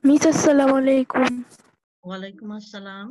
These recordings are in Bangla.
মিস আসসালামু আলাইকুম। ওয়ালাইকুম আসসালাম।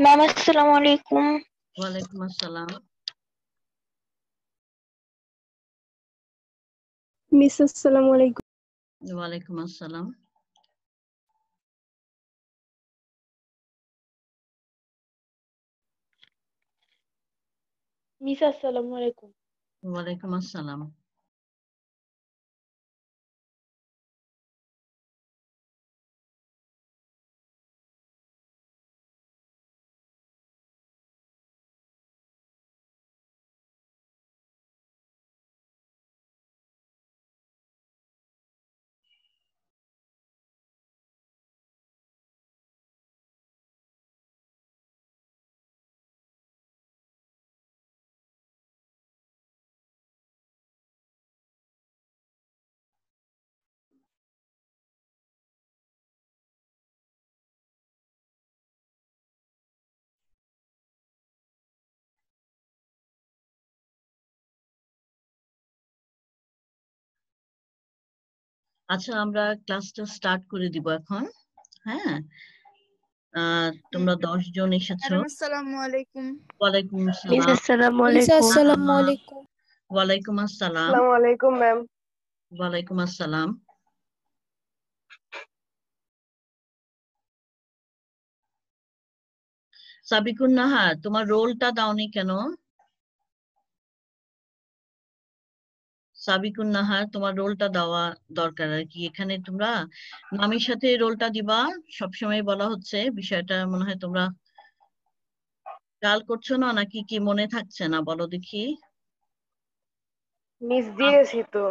ম্যাম আসসালামু আলাইকুম। ওয়ালাইকুম আসসালাম। মিস আসসালামু আলাইকুম। ওয়ালাইকুম আসসালাম। মিস আসসালামু আলাইকুম। ওয়ালাইকুম আসসালাম। আচ্ছা, আমরা ক্লাসটা স্টার্ট করে দিব এখন। হ্যাঁ, তোমরা 10 জন এসেছো। আসসালামু আলাইকুম। ওয়ালাইকুম মিস আসসালাম। আসসালামু মিস আলাইকুম। আসসালামু আলাইকুম। ওয়ালাইকুম আসসালাম। আসসালামু আলাইকুম ম্যাম। ওয়ালাইকুম আসসালাম। সাবিকুন নাহার, তোমার রোলটা দাওনি কেন? সাবিকুন নাহার, তোমার রোলটা দেওয়া দরকার আর কি। এখানে তোমরা নামের সাথে রোলটা দিবা। সবসময় বলা হচ্ছে, বিষয়টা মনে হয় তোমরা খেয়াল করছো না, নাকি কি মনে থাকছে না? বলো দেখি। মিস দিয়েছি তো।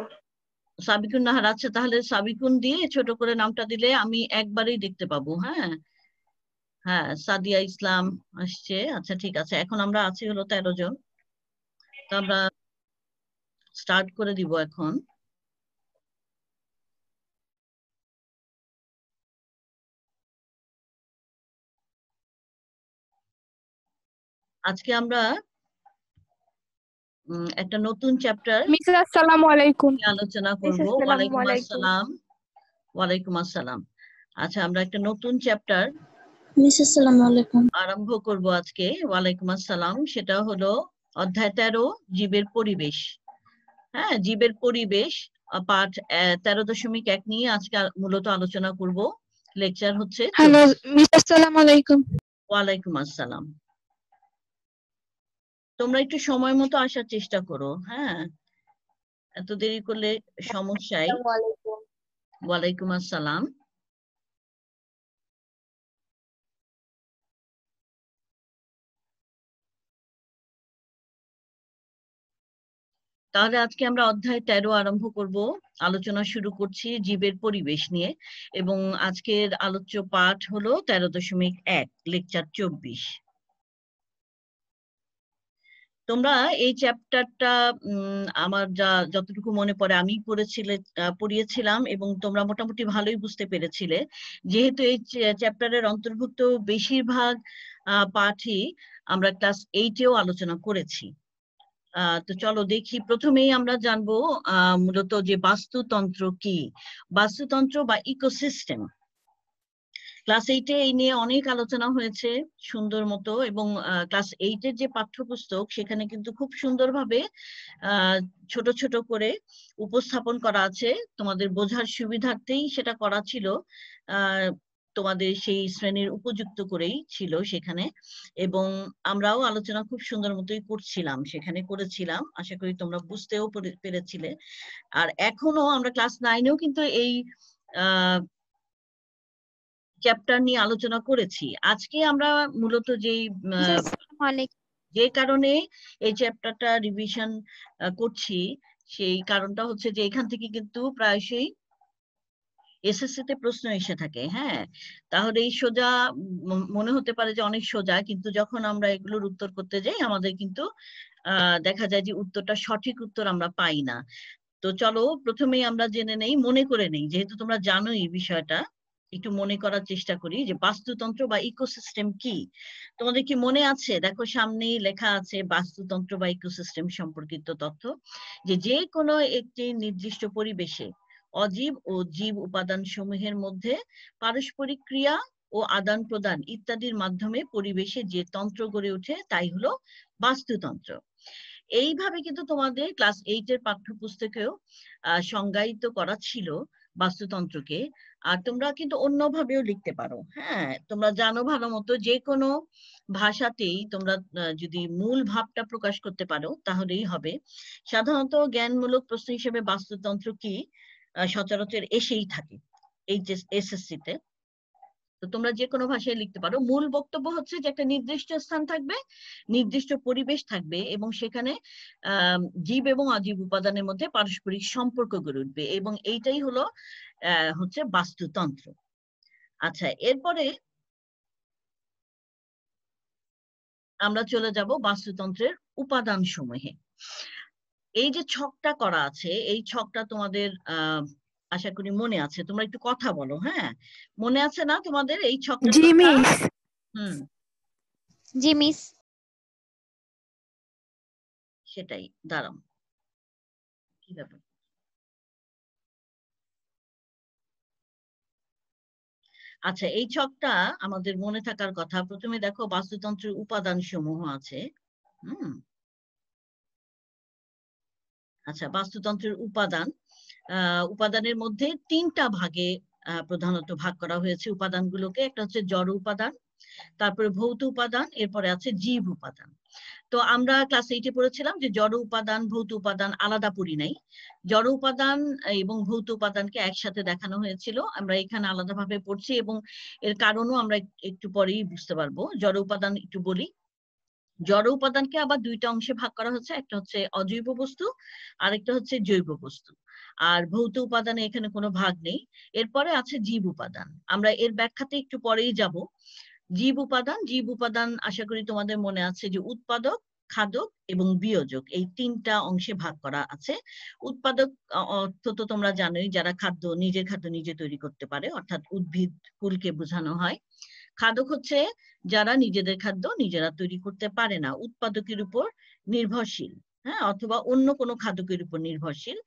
সাবিকুন নাহার, আচ্ছা তাহলে সাবিকুন দিয়ে ছোট করে নামটা দিলে আমি একবারেই দেখতে পাবো। হ্যাঁ হ্যাঁ, সাদিয়া ইসলাম আসছে। আচ্ছা ঠিক আছে, এখন আমরা আছি হলো 13 জন। তো আমরা স্টার্ট করে দিব এখন। আজকে আমরা একটা নতুন চ্যাপ্টার মিস আসসালামু আলাইকুম। আলোচনা মিস করব। আসসালামু ওয়ালাইকুম আলাইকুম। আসসালাম। ওয়ালাইকুম আসসালাম। আচ্ছা, আমরা একটা নতুন চ্যাপ্টার মিস আসসালামু আলাইকুম। আরম্ভ করব আজকে। ওয়ালাইকুম আসসালাম। সেটা হলো অধ্যায় 13, জীবের পরিবেশ। হ্যাঁ, জীবের পরিবেশ পাঠ 13.1 নিয়ে আজকে মূলত আলোচনা করব। লেকচার হচ্ছে হ্যালো মিস আসসালামু আলাইকুম। ওয়ালাইকুম আসসালাম। তোমরা একটু সময় মতো আসার চেষ্টা করো। হ্যাঁ, এত দেরি করলে সমস্যাই। ওয়ালাইকুম আসসালাম। তাহলে আজকে আমরা অধ্যায় 13 আরম্ভ করব। আলোচনা শুরু করছি জীবের পরিবেশ নিয়ে, এবং আজকের আলোচ্য পাঠ হলো 13.1, লেকচার 24। তোমরা এই চ্যাপ্টারটা আমার যতটুকু মনে পড়ে আমি পড়িয়েছিলাম, এবং তোমরা মোটামুটি ভালোই বুঝতে পেরেছিলে। যেহেতু এই চ্যাপ্টারের অন্তর্ভুক্ত বেশিরভাগ পাঠই আমরা ক্লাস 8-এও আলোচনা করেছি। তো চলো দেখি, প্রথমেই আমরা জানবো মূলত যে বাস্তুতন্ত্র কি। বাস্তুতন্ত্র বা ইকোসিস্টেম। ক্লাস 8-এ এই নিয়ে অনেক আলোচনা হয়েছে সুন্দর মতো, এবং ক্লাস 8-এর যে পাঠ্যপুস্তক সেখানে কিন্তু খুব সুন্দরভাবে ছোট ছোট করে উপস্থাপন করা আছে। তোমাদের বোঝার সুবিধার্থেই সেটা করা ছিল, তোমাদের সেই শ্রেণীর উপযুক্ত করেই ছিল সেখানে, এবং আমরাও আলোচনা খুব সুন্দর মতোই করছিলাম, সেখানে করেছিলাম। আশা করি তোমরা বুঝতেও পেরেছিলে। আর এখনো আমরা ক্লাস 9-এও কিন্তু এই চ্যাপ্টার নিয়ে আলোচনা করেছি। আজকে আমরা মূলত যে কারণে এই চ্যাপ্টারটা রিভিশন করছি, সেই কারণটা হচ্ছে যে এখান থেকে কিন্তু প্রায়শই এসএসসি তে প্রশ্ন এসে থাকে। হ্যাঁ, তাহলে এই সোজা মনে হতে পারে যে অনেক সোজা, কিন্তু যখন আমরা এগুলোর উত্তর করতে যাই আমাদের কিন্তু দেখা যায় যে উত্তরটা সঠিক উত্তর আমরা পাই না। তো চলো প্রথমেই আমরা জেনে নেই, মনে করে নেই, যেহেতু তোমরা জানো এই বিষয়টা, একটু মনে করার চেষ্টা করি যে বাস্তুতন্ত্র বা ইকোসিস্টেম কি। তোমাদের কি মনে আছে? দেখো সামনেই লেখা আছে বাস্তুতন্ত্র বা ইকোসিস্টেম সম্পর্কিত তথ্য, যে কোনো একটি নির্দিষ্ট পরিবেশে অজীব ও জীব উপাদান সমূহের মধ্যে পারস্পরিক ক্রিয়া ও আদান প্রদান ইত্যাদির মাধ্যমে পরিবেশে যে তন্ত্র গড়ে ওঠে তাই হলো বাস্তুতন্ত্র। এইভাবে কিন্তু তোমাদের ক্লাস 8-এর পাঠ্যপুস্তকেও সংজ্ঞায়িত করা ছিল বাস্তুতন্ত্রকে। আর তোমরা কিন্তু অন্যভাবেও লিখতে পারো। হ্যাঁ, তোমরা জানো ভালো মতো, যে কোনো ভাষাতেই তোমরা যদি মূল ভাবটা প্রকাশ করতে পারো তাহলেই হবে। সাধারণত জ্ঞানমূলক প্রশ্ন হিসেবে বাস্তুতন্ত্র কি সচরাচর এসেই থাকে এই এসএসসি তে। তো তোমরা যে কোনো ভাষায় লিখতে পারো। মূল বক্তব্য হচ্ছে যে একটা নির্দিষ্ট স্থান থাকবে, নির্দিষ্ট পরিবেশ থাকবে, এবং সেখানে জীব এবং অজীব উপাদানের মধ্যে পারস্পরিক সম্পর্ক গড়ে উঠবে, এবং এইটাই হলো হচ্ছে বাস্তুতন্ত্র। আচ্ছা, এরপরে আমরা চলে যাব বাস্তুতন্ত্রের উপাদান সমূহে। এই যে ছকটা করা আছে, এই ছকটা তোমাদের আশা করি মনে আছে। তোমরা একটু কথা বলো। হ্যাঁ, মনে আছে না তোমাদের এই ছকটা? জি মিস। জি মিস। সেটাই, দাঁড়াও, কি ব্যাপার? আচ্ছা, এই ছকটা আমাদের মনে থাকার কথা। প্রথমে দেখো বাস্তুতন্ত্রের উপাদান সমূহ আছে। আচ্ছা, বাস্তুতন্ত্রের উপাদানের মধ্যে 3টা ভাগে প্রধানত ভাগ করা হয়েছে উপাদানগুলোকে। একটা হচ্ছে জড় উপাদান, তারপরে ভৌত উপাদান, এরপরে আছে জীব উপাদান। তো আমরা ক্লাস 8-এ পড়েছিলাম যে জড় উপাদান ভৌত উপাদান আলাদা পড়ি নাই, জড় উপাদান এবং ভৌত উপাদানকে একসাথে দেখানো হয়েছিল। আমরা এখানে আলাদাভাবে পড়ছি, এবং এর কারণও আমরা একটু পরেই বুঝতে পারবো। জড় উপাদান একটু বলি। জড় উপাদানকে আবার 2টা অংশে ভাগ করা হচ্ছে, একটা হচ্ছে অজৈব বস্তু, আরেকটা হচ্ছে জৈব বস্তু। আর ভৌত উপাদানে এখানে কোনো ভাগ নেই। এরপরে আছে জীব উপাদান, আমরা এর ব্যাখ্যাতে একটু পরেই যাব। জীব উপাদান আশা করি তোমাদের মনে আছে যে উৎপাদক, খাদক এবং বিয়োজক, এই 3টা অংশে ভাগ করা আছে। উৎপাদক অর্থ তো তোমরা জানোই, যারা নিজের খাদ্য নিজে তৈরি করতে পারে, অর্থাৎ উদ্ভিদ কুলকে বোঝানো হয়। খাদক হচ্ছে যারা নিজেদের খাদ্য নিজেরা তৈরি করতে পারে না, উৎপাদকের উপর নির্ভরশীল, হ্যাঁ, অথবা অন্য কোনো খাদকের উপর নির্ভরশীল।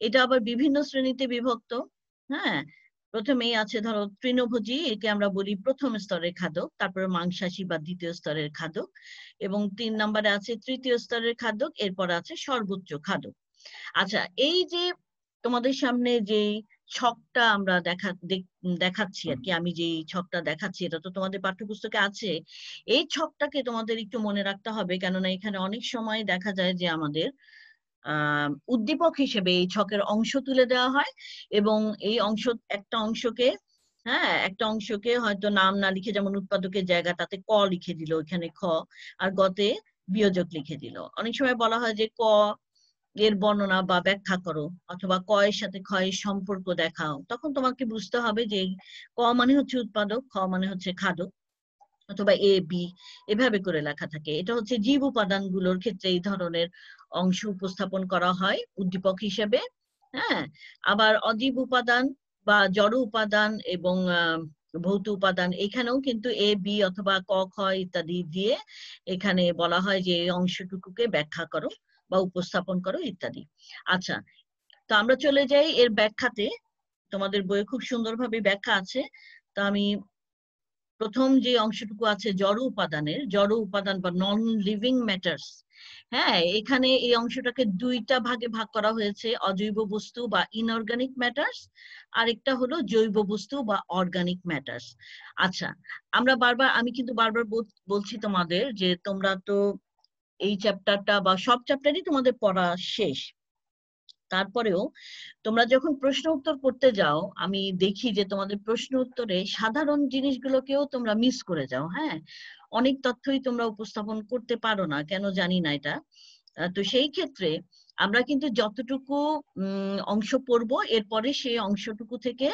এটা আবার বিভিন্ন শ্রেণীতে বিভক্ত। হ্যাঁ, প্রথমেই আছে ধরো তৃণভোজী, একে আমরা বলি প্রথম স্তরের খাদক, তারপরে মাংসাশী বা 2য় স্তরের খাদক, এবং 3 নম্বরে আছে 3য় স্তরের খাদক, এরপর আছে সর্বোচ্চ খাদক। আচ্ছা, এই যে তোমাদের সামনে যে ছকটা আমরা দেখাচ্ছি আর কি, আমি যে ছকটা দেখাচ্ছি এটা তো তোমাদের পাঠ্যপুস্তকে আছে। এই ছকটাকে তোমাদের একটু মনে রাখতে হবে, কেননা এখানে অনেক সময় দেখা যায় যে আমাদের উদ্দীপক হিসেবে এই ছকের অংশ তুলে দেওয়া হয়, এবং এই একটা অংশকে হয়তো নাম না লিখে, যেমন উৎপাদকের জায়গা তাতে ক লিখে দিল, এখানে খ, আর গতে বিয়োজক লিখে দিল। অনেক সময় বলা হয় যে ক এর বর্ণনা বা ব্যাখ্যা করো, অথবা ক এর সাথে খ এর সম্পর্ক দেখাও। তখন তোমাকে বুঝতে হবে যে ক মানে হচ্ছে উৎপাদক, খ মানে হচ্ছে খাদক, অথবা এ বি এভাবে করে লেখা থাকে। এটা হচ্ছে জীব উপাদানগুলোর ক্ষেত্রে এই ধরনের অংশ উপস্থাপন করা হয় উদ্দীপক হিসেবে। হ্যাঁ, আবার অজীব উপাদান বা জড় উপাদান এবং ভৌত উপাদান, এখানেও কিন্তু এ বি অথবা ক খ ইত্যাদি দিয়ে এখানে বলা হয় যে এই অংশটুকুকে ব্যাখ্যা করো বা উপস্থাপন করো ইত্যাদি। আচ্ছা, তো আমরা চলে যাই এর ব্যাখ্যাতে। তোমাদের বইয়ে খুব সুন্দরভাবে ব্যাখ্যা আছে, তো আমি প্রথম যে অংশটুকু আছে জড় উপাদানের, জড় উপাদান বা নন লিভিং ম্যাটার্স। হ্যাঁ, এখানে এই অংশটাকে দুইটা ভাগে ভাগ করা হয়েছে, অজৈব বস্তু বা ইনঅর্গানিক ম্যাটার্স, আরেকটা হলো জৈব বস্তু বা অর্গানিক ম্যাটার্স। আচ্ছা, আমি কিন্তু বারবার বলছি তোমাদের যে তোমরা তো এই চ্যাপ্টারটা বা সব চ্যাপ্টারই তোমাদের পড়া শেষ, তারপরেও তোমরা যখন প্রশ্ন উত্তর করতে যাও আমি দেখি যে তোমাদের প্রশ্ন উত্তরে সাধারণ জিনিসগুলোকেও তোমরা মিস করে যাও। হ্যাঁ, অনেক তথ্যই তোমরা উপস্থাপন করতে পারো না, কেন জানি না এটা। তো সেই ক্ষেত্রে আমরা কিন্তু যতটুকু অংশ পড়বো এরপরে সেই অংশটুকু থেকে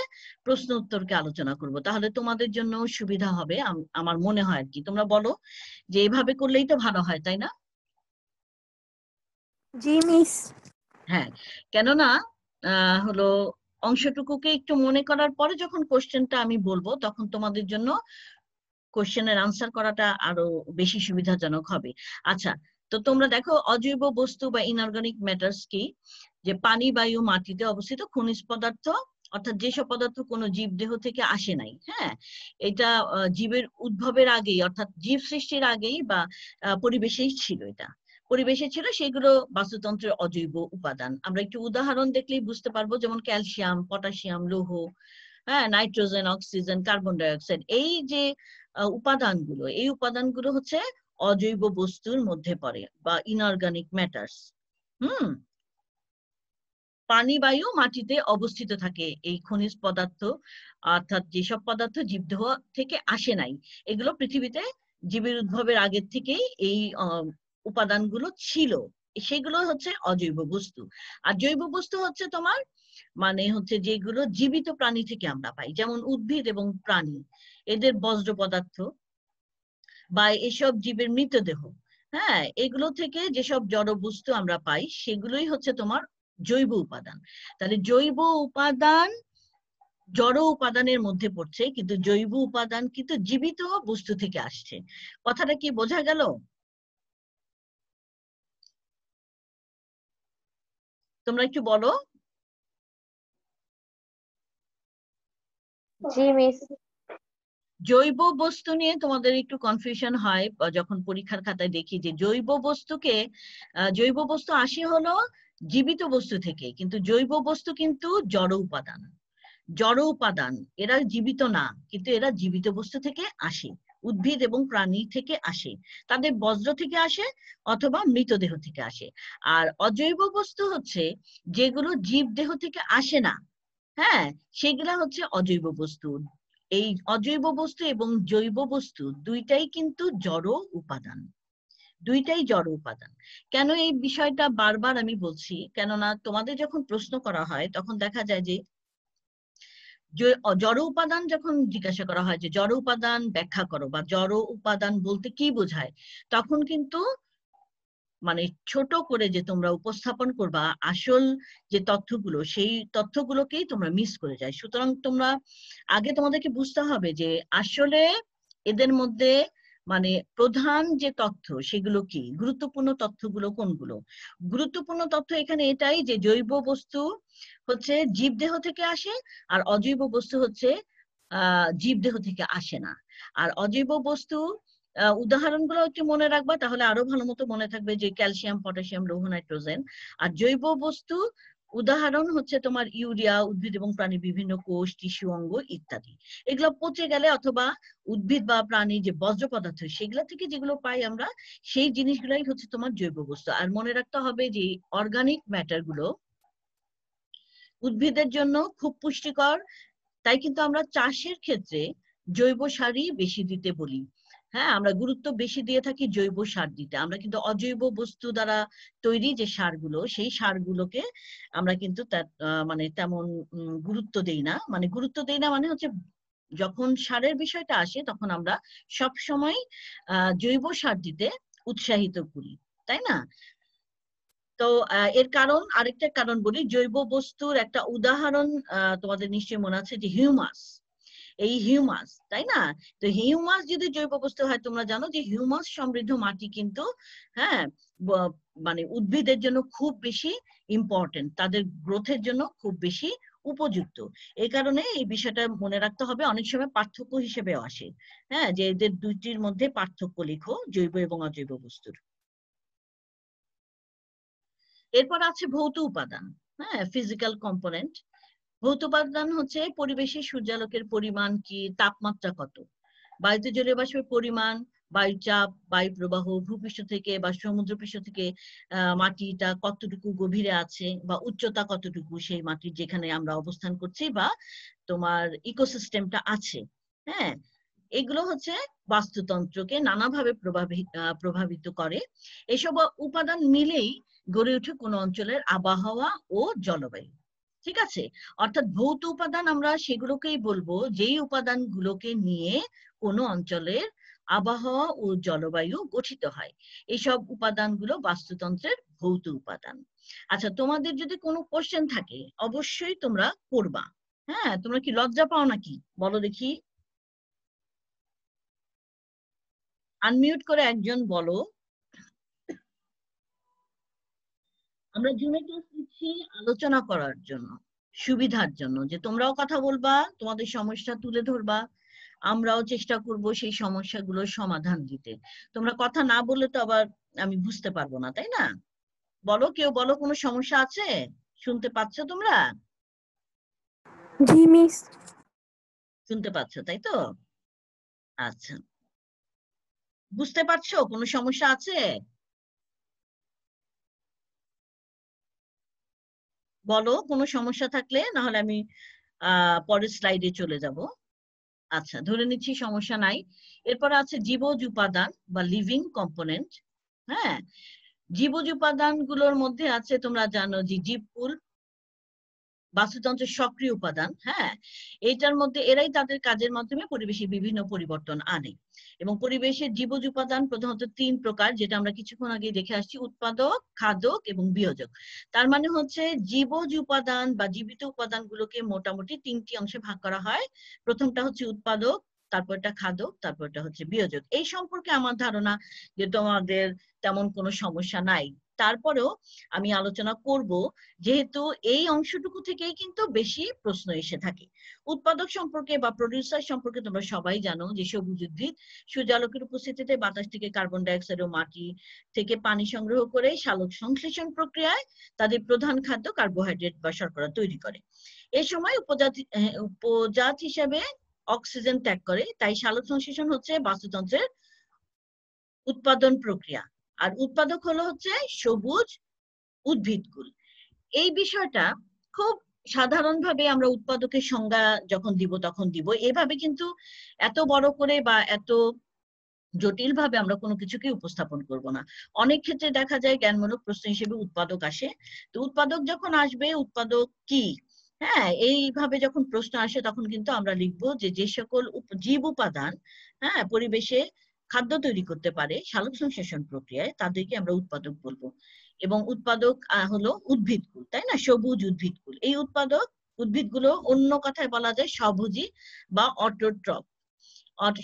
প্রশ্ন উত্তরকে আলোচনা করব, তাহলে তোমাদের জন্য সুবিধা হবে আমার মনে হয় আর কি। তোমরা বলো যে এভাবে করলেই তো ভালো হয়, তাই না? জি মিস। হ্যাঁ, কেননা হলো অংশটুকুকে একটু মনে করার পরে যখন কোশ্চেনটা আমি বলবো তখন তোমাদের জন্য কোশ্চেনের আনসার করাটা আরো বেশি সুবিধাজনক হবে। আচ্ছা, তো তোমরা দেখো অজৈব বস্তু বা ইনঅর্গানিক ম্যাটার্স কি? যে পানি, বায়ু, মাটিতে অবস্থিত খনিজ পদার্থ, অর্থাৎ যেসব পদার্থ কোনো জীব দেহ থেকে আসে নাই। হ্যাঁ, এটা জীবের উদ্ভবের আগেই, অর্থাৎ জীব সৃষ্টির আগেই বা পরিবেশেই ছিল, এটা পরিবেশে ছিল, সেগুলো বাস্তুতন্ত্রের অজৈব উপাদান। আমরা একটু উদাহরণ দেখলেই বুঝতে পারবো, যেমন ক্যালসিয়াম, পটাশিয়াম, লৌহ, হ্যাঁ, নাইট্রোজেন, অক্সিজেন, কার্বন ডাইঅক্সাইড, এই যে উপাদানগুলো, এই উপাদানগুলো হচ্ছে অজৈব বস্তুর মধ্যে পড়ে বা ইনঅর্গানিক ম্যাটার্স। পানি, বায়ু, মাটিতে অবস্থিত থাকে এই খনিজ পদার্থ, অর্থাৎ যেসব পদার্থ জীবদেহ থেকে আসে নাই, এগুলো পৃথিবীতে জীবের উদ্ভবের আগের থেকেই এই উপাদানগুলো ছিল, সেগুলো হচ্ছে অজৈব বস্তু। আর জৈব বস্তু হচ্ছে তোমার মানে হচ্ছে যেগুলো জীবিত প্রাণী থেকে আমরা পাই, যেমন উদ্ভিদ এবং প্রাণী, এদের বজ্র পদার্থ বা এসব জীবের মৃতদেহ। হ্যাঁ, এগুলো থেকে যেসব জড় বস্তু আমরা পাই সেগুলোই হচ্ছে তোমার জৈব উপাদান। তাহলে জৈব উপাদান জড় উপাদানের মধ্যে পড়ছে, কিন্তু জৈব উপাদান কিন্তু জীবিত বস্তু থেকে আসছে। কথাটা কি বোঝা গেল? তোমরা একটু বলো। জি মিস। জৈব বস্তু নিয়ে তোমাদের একটু কনফিউশন হয় যখন পরীক্ষার খাতায় দেখি যে জৈব বস্তু আসে হলো জীবিত বস্তু থেকে, কিন্তু জৈব বস্তু কিন্তু জড় উপাদান। জড় উপাদান, এরা জীবিত না, কিন্তু এরা জীবিত বস্তু থেকে আসে, উদ্ভিদ এবং প্রাণী থেকে আসে, তাদের বজ্র থেকে আসে অথবা মৃতদেহ থেকে আসে। আর অজৈব বস্তু হচ্ছে যেগুলো জীব দেহ থেকে আসে না, হ্যাঁ, সেগুলা হচ্ছে অজৈব বস্তু। এই অজৈব বস্তু এবং জৈব বস্তু দুইটাই কিন্তু জড় উপাদান, দুইটাই জড় উপাদান। কেন এই বিষয়টা বারবার আমি বলছি, কেননা তোমাদের যখন প্রশ্ন করা হয় তখন দেখা যায় যে জড় উপাদান যখন জিজ্ঞাসা করা হয় যে জড় উপাদান ব্যাখ্যা করো বা জড় উপাদান বলতে কি বোঝায়, তখন কিন্তু মানে ছোট করে যে তোমরা উপস্থাপন করবা আসল যে তথ্যগুলো, সেই তথ্যগুলোকেই তোমরা মিস করে যায়। সুতরাং তোমরা আগে তোমাদেরকে বুঝতে হবে যে আসলে এদের মধ্যে মানে প্রধান যে তথ্য সেগুলো কি, গুরুত্বপূর্ণ তথ্যগুলো কোনগুলো। গুরুত্বপূর্ণ তথ্য এখানে এটাই যে জৈব বস্তু হচ্ছে জীবদেহ থেকে আসে, আর অজৈব বস্তু হচ্ছে জীবদেহ থেকে আসে না। আর অজৈব বস্তু উদাহরণগুলো একটু মনে রাখবা, তাহলে আরো ভালো মতো মনে থাকবে, যে ক্যালসিয়াম, পটাশিয়াম, লৌহ, নাইট্রোজেন। আর জৈব বস্তু উদাহরণ হচ্ছে তোমার ইউরিয়া, উদ্ভিদ এবং প্রাণীর বিভিন্ন কোষ, টিস্যু, অঙ্গ ইত্যাদি। এগুলো পচে গেলে অথবা উদ্ভিদ বা প্রাণী যে বজ্র পদার্থ সেগুলো থেকে যেগুলো পাই আমরা, সেই জিনিসগুলাই হচ্ছে তোমার জৈব বস্তু। আর মনে রাখতে হবে যে অর্গানিক ম্যাটার গুলো উদ্ভিদের জন্য খুব পুষ্টিকর, তাই কিন্তু আমরা চাষের ক্ষেত্রে জৈব সারই বেশি দিতে বলি। হ্যাঁ, আমরা গুরুত্ব বেশি দিয়ে থাকি জৈব সার দিতে। আমরা কিন্তু অজৈব বস্তু দ্বারা তৈরি যে সারগুলো, সেই সারগুলোকে আমরা কিন্তু মানে তেমন গুরুত্ব দেই না। মানে গুরুত্ব দেই না মানে হচ্ছে যখন সারের বিষয়টা আসে তখন আমরা সব সময় জৈব সার দিতে উৎসাহিত করি, তাই না? তো এর কারণ, আরেকটা কারণ বলি, জৈব বস্তুর একটা উদাহরণ তোমাদের নিশ্চয়ই মনে আছে যে হিউমাস। এই হিউমাস, তাই না? তো হিউমাস যদি জৈব বস্তু হয়, তোমরা জানো যে হিউমাস সমৃদ্ধ মাটি কিন্তু হ্যাঁ মানে উদ্ভিদের জন্য খুব বেশি ইম্পর্টেন্ট, তাদের গ্রোথের জন্য খুব বেশি উপযুক্ত। এই কারণে এই বিষয়টা মনে রাখতে হবে, অনেক সময় পার্থক্য হিসেবেও আসে। হ্যাঁ, যে এদের দুইটির মধ্যে পার্থক্য লিখো, জৈব এবং অজৈব বস্তুর। এরপর আছে ভৌত উপাদান, হ্যাঁ, ফিজিক্যাল কম্পোনেন্ট। ভৌত উপাদান হচ্ছে পরিবেশে সূর্যালোকের পরিমাণ কি, তাপমাত্রা কত, বায়ুতে জলীয় বাষ্পের পরিমাণ, বায়ুচাপ, বায়ু প্রবাহ, ভূপৃষ্ঠ থেকে বা সমুদ্রপৃষ্ঠ থেকে মাটিটা কতটুকু গভীরে আছে, বা উচ্চতা কতটুকু সেই মাটির যেখানে আমরা অবস্থান করছি, বা তোমার ইকোসিস্টেমটা আছে। হ্যাঁ, এগুলো হচ্ছে বাস্তুতন্ত্রকে নানাভাবে প্রভাবিত করে। এসব উপাদান মিলেই গড়ে ওঠে কোনো অঞ্চলের আবহাওয়া ও জলবায়ু। ঠিক আছে, অর্থাৎ ভৌত উপাদান আমরা সেগুলোকেই বলবো যেই উপাদানগুলোকে নিয়ে কোনো অঞ্চলের আবহাওয়া ও জলবায়ু গঠিত হয়। এইসব উপাদানগুলো বাস্তুতন্ত্রের ভৌত উপাদান। আচ্ছা, তোমাদের যদি কোনো কোশ্চেন থাকে অবশ্যই তোমরা করবা। হ্যাঁ, তোমরা কি লজ্জা পাও নাকি, বলো দেখি। আনমিউট করে একজন বলো। আমরা জুমে ক্লাস দিচ্ছি আলোচনা করার জন্য, সুবিধার জন্য, যে তোমরাও কথা বলবা, তোমাদের সমস্যা তুলে ধরবা, আমরাও চেষ্টা করব সেই সমস্যাগুলোর সমাধান দিতে। তোমরা কথা না বললে তো আবার আমি বুঝতে পারবো না, তাই না? বলো, কেউ বলো, কোনো সমস্যা আছে? শুনতে পাচ্ছ তোমরা? জি মিস। শুনতে পাচ্ছ, তাই তো? আচ্ছা, বুঝতে পারছো কোনো সমস্যা আছে? বলো কোনো সমস্যা থাকলে, না হলে আমি পরের স্লাইডে চলে যাব। আচ্ছা, ধরে নিচ্ছি সমস্যা নাই। এরপর আছে জীবজ উপাদান বা লিভিং কম্পোনেন্ট। হ্যাঁ, জীবজ উপাদান গুলোর মধ্যে আছে, তোমরা জানো যে জীবকুল বাস্তুতন্ত্রের সক্রিয় উপাদান। হ্যাঁ, এটার মধ্যে এরাই তাদের কাজের মাধ্যমে পরিবেশে বিভিন্ন পরিবর্তন আনে। এবং পরিবেশের জীবজ উপাদান প্রধানত 3 প্রকার, যেটা আমরা কিছুক্ষণ আগে দেখে আসছি: উৎপাদক, খাদক এবং বিয়োজক। তার মানে হচ্ছে জীবজ উপাদান বা জীবিত উপাদানগুলোকে মোটামুটি 3টি অংশে ভাগ করা হয়। প্রথমটা হচ্ছে উৎপাদক, তারপরটা খাদক, তারপরটা হচ্ছে বিয়োজক। এই সম্পর্কে আমার ধারণা যে তোমাদের তেমন কোনো সমস্যা নাই। তারপরেও আমি আলোচনা করব, যেহেতু এই অংশটুকু থেকেই কিন্তু বেশি প্রশ্ন এসে থাকে। উৎপাদক সম্পর্কে বা প্রডিউসার সম্পর্কে তোমরা সবাই জানো যে সবুজ উদ্ভিদ সূর্যালোকের উপস্থিতিতে বাতাস থেকে কার্বন ডাই অক্সাইড ও মাটি থেকে পানি সংগ্রহ করে সালোক সংশ্লেষণ প্রক্রিয়ায় তাদের প্রধান খাদ্য কার্বোহাইড্রেট বা শর্করা তৈরি করে। এই সময় উপজাত হিসেবে অক্সিজেন ত্যাগ করে। তাই সালোক সংশ্লেষণ হচ্ছে বাস্তুতন্ত্রের উৎপাদন প্রক্রিয়া, আর উৎপাদক হলো হচ্ছে সবুজ উদ্ভিদকুল। এই বিষয়টা খুব সাধারণভাবে আমরা উৎপাদকের সংজ্ঞা যখন দিব তখন দিব, এভাবে কিন্তু এত বড় করে বা এত জটিল ভাবে আমরা কোনো কিছুকে উপস্থাপন করব না। অনেক ক্ষেত্রে দেখা যায় জ্ঞানমূলক প্রশ্ন হিসেবে উৎপাদক আসে। তো উৎপাদক যখন আসবে, উৎপাদক কি, হ্যাঁ, এইভাবে যখন প্রশ্ন আসে তখন কিন্তু আমরা লিখবো যে যে সকল জীব উপাদান, হ্যাঁ, পরিবেশে খাদ্য তৈরি করতে পারে সালোক সংশ্লেষণ প্রক্রিয়ায়, তাদেরকে আমরা উৎপাদক বলবো। এবং উৎপাদক হলো উদ্ভিদকুল, তাই না, সবুজ উদ্ভিদকুল। এই উৎপাদক উদ্ভিদগুলো অন্য কথায় বলা যায় স্বভোজী বা অটোট্রফ।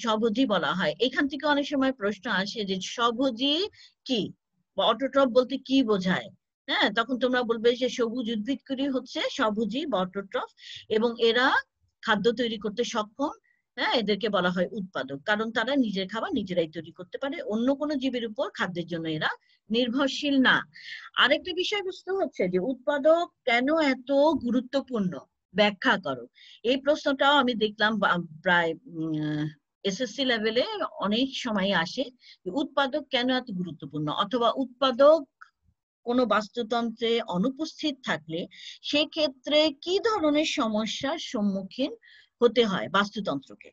স্বভোজী বলা হয়। এখান থেকে অনেক সময় প্রশ্ন আসে যে স্বভোজী কি বা অটোট্রফ বলতে কি বোঝায়। হ্যাঁ, তখন তোমরা বলবে যে সবুজ উদ্ভিদগুলি হচ্ছে স্বভোজী বা অটোট্রফ, এবং এরা খাদ্য তৈরি করতে সক্ষম। হ্যাঁ, এদেরকে বলা হয় উৎপাদক, কারণ তারা নিজের খাবার নিজেরাই তৈরি করতে পারে, অন্য কোনো জীবের উপর খাদ্যের জন্য এরা নির্ভরশীল না। আরেকটা বিষয়বস্তু হচ্ছে যে উৎপাদক কেন এত গুরুত্বপূর্ণ, ব্যাখ্যা করো। এই প্রশ্নটাও আমি দেখলাম প্রায় এসএসসি লেভেলে অনেক সময় আসে। উৎপাদক কেন এত গুরুত্বপূর্ণ, অথবা উৎপাদক কোনো বাস্তুতন্ত্রে অনুপস্থিত থাকলে সেক্ষেত্রে কি ধরনের সমস্যার সম্মুখীন হতে হয় বাস্তুতন্ত্রকে।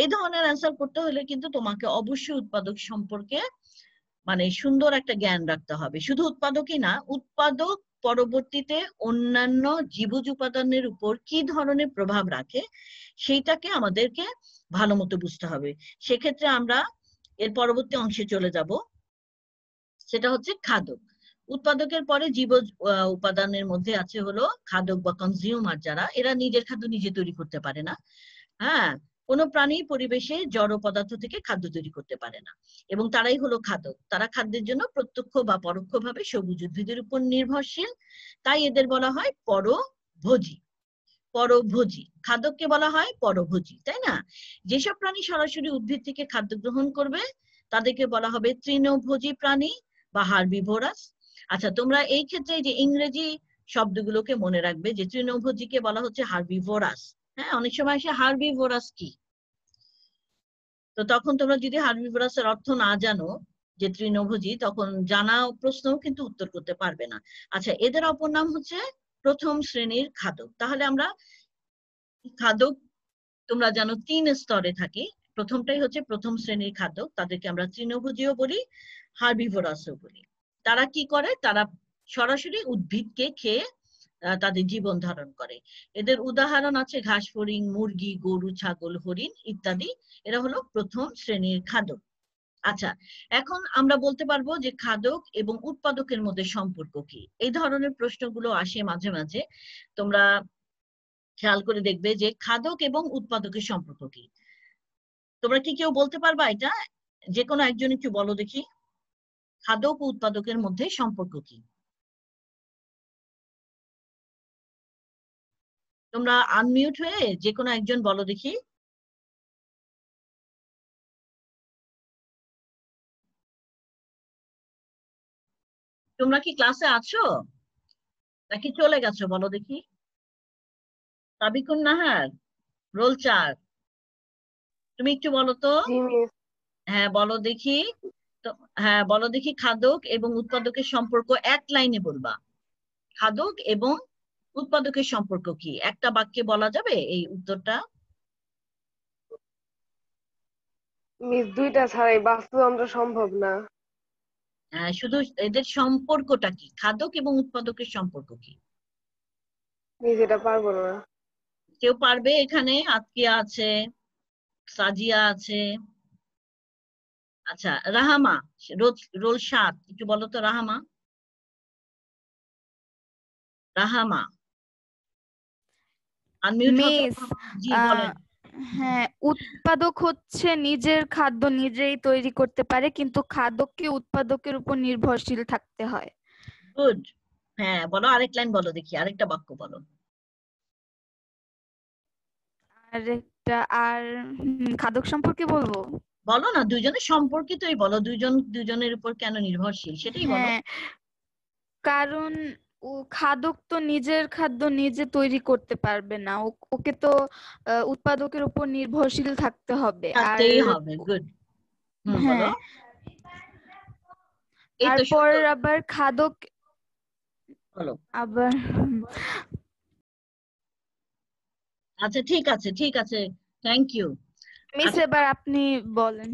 এই ধরনের অ্যান্সার করতে হলে কিন্তু তোমাকে অবশ্যই উৎপাদক সম্পর্কে মানে সুন্দর একটা জ্ঞান রাখতে হবে। শুধু উৎপাদকই না, উৎপাদক পরবর্তীতে অন্যান্য জীবজ উপাদানের উপর কি ধরনের প্রভাব রাখে সেইটাকে আমাদেরকে ভালো মতো বুঝতে হবে। সেক্ষেত্রে আমরা এর পরবর্তী অংশে চলে যাব, সেটা হচ্ছে খাদক। উৎপাদকের পরে জীবজ উপাদানের মধ্যে আছে হলো খাদক বা কনজিউমার, যারা এরা নিজের খাদ্য নিজে তৈরি করতে পারে না। হ্যাঁ, কোন প্রাণী পরিবেশে জড় পদার্থ থেকে খাদ্য তৈরি করতে পারে না, এবং তারাই হলো খাদক। তারা খাদ্যের জন্য প্রত্যক্ষ বা পরোক্ষভাবে সবুজ উদ্ভিদের উপর নির্ভরশীল, তাই এদের বলা হয় পরভোজী। পরভোজী। খাদককে বলা হয় পরভোজী, তাই না? যেসব প্রাণী সরাসরি উদ্ভিদ থেকে খাদ্য গ্রহণ করবে তাদেরকে বলা হবে তৃণভোজী প্রাণী বা হার্বিভোরাস। আচ্ছা, তোমরা এই ক্ষেত্রে যে ইংরেজি শব্দগুলোকে মনে রাখবে, যে তৃণভোজীকে বলা হচ্ছে হার্বিভোরাস। হ্যাঁ, অনেক সময় আসে হার্বিভোরাস কি, তো তখন তোমরা যদি হার্বিভোরাসের অর্থ না জানো যে তৃণভোজী, তখন জানা প্রশ্নও কিন্তু উত্তর করতে পারবে না। আচ্ছা, এদের অপর নাম হচ্ছে প্রথম শ্রেণীর খাদক। তাহলে আমরা খাদক তোমরা জানো 3 স্তরে থাকে। প্রথমটাই হচ্ছে প্রথম শ্রেণীর খাদক, তাদেরকে আমরা তৃণভোজীও বলি, হার্বিভোরাসও বলি। তারা কি করে? তারা সরাসরি উদ্ভিদকে খেয়ে তাদের জীবন ধারণ করে। এদের উদাহরণ আছে ঘাস ফড়িং, মুরগি, গরু, ছাগল, হরিণ ইত্যাদি। এরা হলো প্রথম শ্রেণীর খাদক। আচ্ছা, এখন আমরা বলতে পারবো যে খাদক এবং উৎপাদকের মধ্যে সম্পর্ক কি। এই ধরনের প্রশ্নগুলো আসে মাঝে মাঝে, তোমরা খেয়াল করে দেখবে যে খাদক এবং উৎপাদকের সম্পর্ক কি। তোমরা কি কেউ বলতে পারবা এটা? যে কোনো একজন একটু বলো দেখি, খাদক ও উৎপাদকের মধ্যে সম্পর্ক কি? তোমরা আনমিউট হয়ে যে কোনো একজন বলো দেখি। তোমরা কি ক্লাসে আছো নাকি চলে গেছো? বলো দেখি। সাবিকুন নাহার, রোল 4, তুমি একটু বলো তো। জি মিস। হ্যাঁ, বলো দেখি। তো হ্যাঁ, বলো দেখি, খাদক এবং উৎপাদকের সম্পর্ক এক লাইনে বলবা। খাদক এবং উৎপাদকের সম্পর্ক কি একটা বাক্যে বলা যাবে এই উত্তরটা? মিস, দুইটা ছাড়াই বাস্তুতন্ত্র সম্ভব না। শুধু এদের সম্পর্কটা কি, খাদক এবং উৎপাদকের সম্পর্ক কি? মিস, এটা পারবো না। কেউ পারবে এখানে? আতকিয়া আছে, সাজিয়া আছে। আচ্ছা, রাহামা, রোল 7, একটু বলো তো রাহামা। রাহামা আনমিউট হতে। মিস, জি বলেন। হ্যাঁ, উৎপাদক হচ্ছে নিজের খাদ্য নিজেই তৈরি করতে পারে, কিন্তু খাদককে উৎপাদকের উপর নির্ভরশীল থাকতে হয়। গুড। হ্যাঁ, বলো আরেক লাইন বলো দেখি, আরেকটা বাক্য বলো। আর খাদক সম্পর্কে বলবো? বলো না, দুইজনের সম্পর্কিতই বলো, দুইজন দুজনের উপর কেন নির্ভরশীল সেটাই বলো। হ্যাঁ, কারণ ও খাদক তো নিজের খাদ্য নিজে তৈরি করতে পারবে না, ওকে তো উৎপাদকের উপর নির্ভরশীল থাকতে হবে। আর থাকতেই হবে। গুড। বলো। হ্যাঁ, এই তো তারপর সুন্দর। আবার খাদক বলো। আবার আচ্ছা, ঠিক আছে, ঠিক আছে, থ্যাংক ইউ। মিস, আচ্ছা, এবার আপনি বলেন।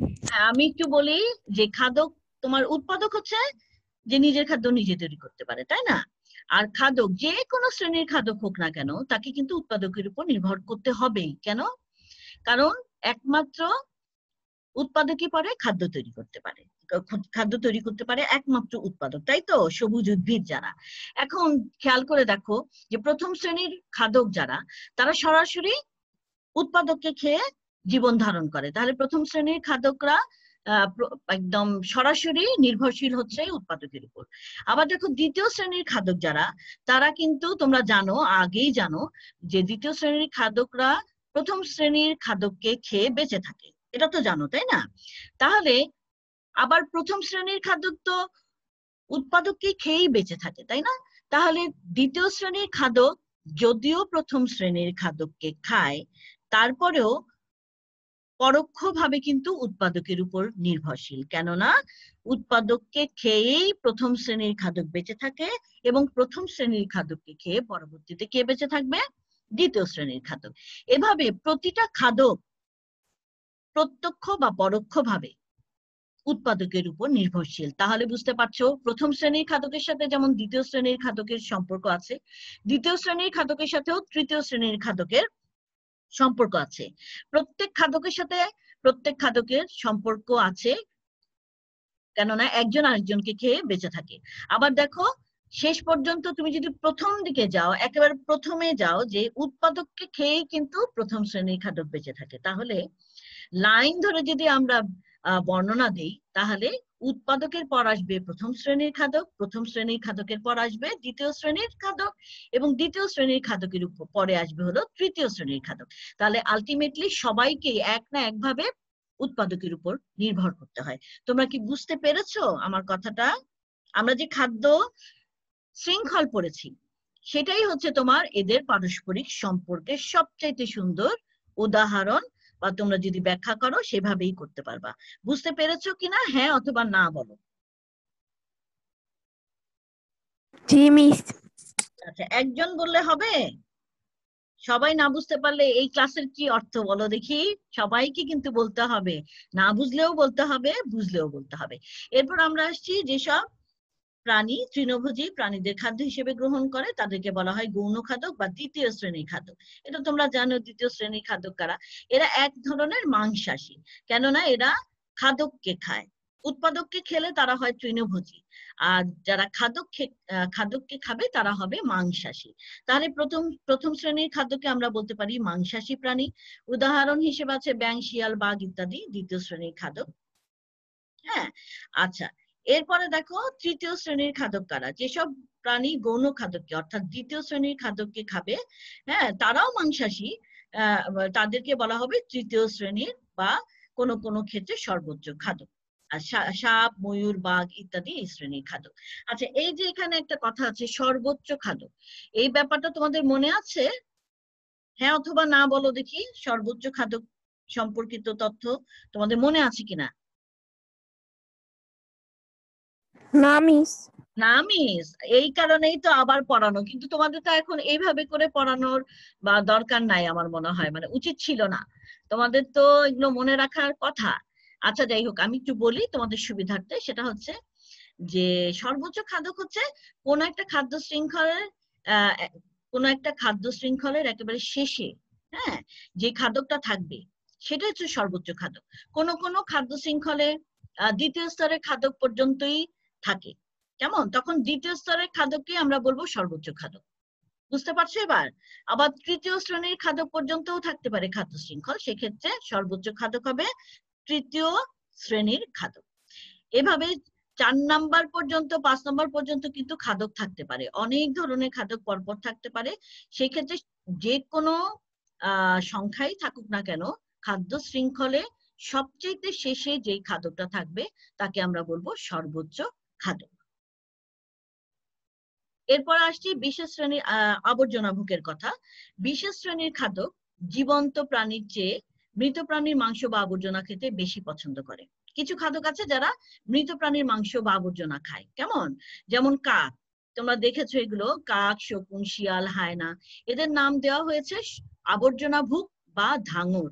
আমি একটু বলি যে খাদক, তোমার উৎপাদক হচ্ছে যে নিজের খাদ্য নিজে তৈরি করতে পারে, তাই না? আর খাদক যে কোনো শ্রেণীর খাদক হোক না কেন, তাকে কিন্তু উৎপাদকের উপর নির্ভর করতে হবেই। কেন? কারণ একমাত্র উৎপাদকই পারে খাদ্য তৈরি করতে পারে। খাদ্য তৈরি করতে পারে একমাত্র উৎপাদক, তাই তো? সবুজ উদ্ভিদ যারা। এখন খেয়াল করে দেখো যে প্রথম শ্রেণীর খাদক যারা, তারা সরাসরি উৎপাদককে খেয়ে জীবন ধারণ করে। তাহলে প্রথম শ্রেণীর খাদকরা একদম সরাসরি নির্ভরশীল হচ্ছে উৎপাদকের উপর। আবার দেখো দ্বিতীয় শ্রেণীর খাদক যারা, তারা কিন্তু তোমরা জানো, আগেই জানো যে দ্বিতীয় শ্রেণীর খাদকরা প্রথম শ্রেণীর খাদককে খেয়ে বেঁচে থাকে। এটা তো জানো, তাই না? তাহলে আবার প্রথম শ্রেণীর খাদক তো উৎপাদককে খেয়েই বেঁচে থাকে, তাই না? তাহলে দ্বিতীয় শ্রেণীর খাদক যদিও প্রথম শ্রেণীর খাদককে খায়, তারপরেও পরোক্ষভাবে কিন্তু উৎপাদকের উপর নির্ভরশীল। কেননা উৎপাদককে খেয়েই প্রথম শ্রেণীর খাদক বেঁচে থাকে, এবং প্রথম শ্রেণীর খাদককে খেয়ে পরবর্তীতে কে বেঁচে থাকবে? দ্বিতীয় শ্রেণীর খাদক। এভাবে প্রতিটা খাদক প্রত্যক্ষ বা পরোক্ষভাবে উৎপাদকের উপর নির্ভরশীল। তাহলে বুঝতে পারছো, প্রথম শ্রেণীর খাদকের সাথে যেমন দ্বিতীয় শ্রেণীর খাদকের সম্পর্ক আছে, দ্বিতীয় শ্রেণীর খাদকের সাথেও তৃতীয় শ্রেণীর খাদকের সম্পর্ক আছে। প্রত্যেক খাদকের সাথে প্রত্যেক খাদকের সম্পর্ক আছে, কেননা একজন আরেকজনকে খেয়ে বেঁচে থাকে। আবার দেখো, শেষ পর্যন্ত তুমি যদি প্রথম দিকে যাও, একেবারে প্রথমে যাও, যে উৎপাদককে খেয়েই কিন্তু প্রথম শ্রেণীর খাদক বেঁচে থাকে। তাহলে লাইন ধরে যদি আমরা বর্ণনা দেই, তাহলে উৎপাদকের পর আসবে প্রথম শ্রেণীর খাদক, প্রথম শ্রেণীর খাদকের পর আসবে দ্বিতীয় শ্রেণীর খাদক, এবং দ্বিতীয় শ্রেণীর খাদকের উপর পরে আসবে হলো তৃতীয় শ্রেণীর খাদক। তাহলে আলটিমেটলি সবাইকে এক না একভাবে উৎপাদকের উপর নির্ভর করতে হয়। তোমরা কি বুঝতে পেরেছো আমার কথাটা? আমরা যে খাদ্য শৃঙ্খল পড়েছি সেটাই হচ্ছে তোমার এদের পারস্পরিক সম্পর্কের সবচাইতে সুন্দর উদাহরণ, বা তোমরা যদি ব্যাখ্যা করো সেভাবেই করতে পারবা। বুঝতে পেরেছো কিনা হ্যাঁ অথবা না বলো। জি মিস। আচ্ছা, একজন বললে হবে? সবাই না বুঝতে পারলে এই ক্লাসের কি অর্থ বলো দেখি? সবাইকে কিন্তু বলতে হবে, না বুঝলেও বলতে হবে, বুঝলেও বলতে হবে। এরপর আমরা আসছি যেসব প্রাণী তৃণভোজী প্রাণীদের খাদ্য হিসেবে গ্রহণ করে তাদেরকে বলা হয় গৌণ খাদক বা দ্বিতীয় শ্রেণীর খাদক। এটা তোমরা জানো দ্বিতীয় শ্রেণীর খাদক কারা। এরা এক ধরনের মাংসাশী, কেননা এরা খাদককে খায়। উৎপাদককে খেলে তারা হয় তৃণভোজী, আর যারা খাদককে খাবে তারা হবে মাংসাশী। তাহলে প্রথম শ্রেণীর খাদ্যকে আমরা বলতে পারি মাংসাশী প্রাণী। উদাহরণ হিসেবে আছে ব্যাঙ, শিয়াল, বাঘ ইত্যাদি দ্বিতীয় শ্রেণীর খাদক। হ্যাঁ, আচ্ছা, এরপরে দেখো তৃতীয় শ্রেণীর খাদক কারা। যেসব প্রাণী গৌণ খাদককে অর্থাৎ দ্বিতীয় শ্রেণীর খাদককে খাবে, হ্যাঁ, তারাও মাংসাশী, তাদেরকে বলা হবে তৃতীয় শ্রেণীর বা কোনো কোনো ক্ষেত্রে সর্বোচ্চ খাদক। আর সাপ, ময়ূর, বাঘ ইত্যাদি এই শ্রেণীর খাদক। আচ্ছা, এই যে এখানে একটা কথা আছে সর্বোচ্চ খাদক, এই ব্যাপারটা তোমাদের মনে আছে? হ্যাঁ অথবা না বলো দেখি, সর্বোচ্চ খাদক সম্পর্কিত তথ্য তোমাদের মনে আছে কিনা? না মিস। না মিস, এই কারণেই তো আবার পড়ানো, কিন্তু তোমাদের তো এখন এইভাবে করে পড়ানোর বা দরকার নাই আমার মনে হয়, মানে উচিত ছিল না, তোমাদের তো এগুলো মনে রাখার কথা। আচ্ছা যাই হোক, আমি একটু বলি তোমাদের সুবিধার্থে। সেটা হচ্ছে যে সর্বোচ্চ খাদক হচ্ছে কোন একটা খাদ্য শৃঙ্খলের কোন একটা খাদ্য শৃঙ্খলের একেবারে শেষে, হ্যাঁ, যে খাদকটা থাকবে সেটা হচ্ছে সর্বোচ্চ খাদক। কোন কোন খাদ্য শৃঙ্খলে দ্বিতীয় স্তরের খাদক পর্যন্তই থাকে, কেমন, তখন দ্বিতীয় স্তরের খাদককে আমরা বলবো সর্বোচ্চ খাদক। বুঝতে পারছো এবার? আবার তৃতীয় শ্রেণীর খাদক পর্যন্তও থাকতে পারে খাদ্য শৃঙ্খল, সেক্ষেত্রে সর্বোচ্চ খাদক হবে তৃতীয় শ্রেণীর খাদক। এভাবে 4 নাম্বার পর্যন্ত 5 নাম্বার পর্যন্ত কিন্তু খাদক থাকতে পারে, অনেক ধরনের খাদক পরপর থাকতে পারে। সেই ক্ষেত্রে যে কোনো সংখ্যাই থাকুক না কেন, খাদ্য শৃঙ্খলে সবচেয়ে শেষে যেই খাদকটা থাকবে তাকে আমরা বলবো সর্বোচ্চ খাদক। এরপর আসছি বিশেষ শ্রেণীর আবর্জনাভুকের কথা। বিশেষ শ্রেণীর খাদক জীবন্ত প্রাণীর চেয়ে মৃত প্রাণীর মাংস বা আবর্জনা খেতে বেশি পছন্দ করে। কিছু খাদক আছে যারা মৃত প্রাণীর মাংস বা আবর্জনা খায়, কেমন, যেমন কাক, তোমরা দেখেছো এগুলো, কাক, শকুন, শিয়াল, হায়না, এদের নাম দেওয়া হয়েছে আবর্জনাভুক বা ধাঙর।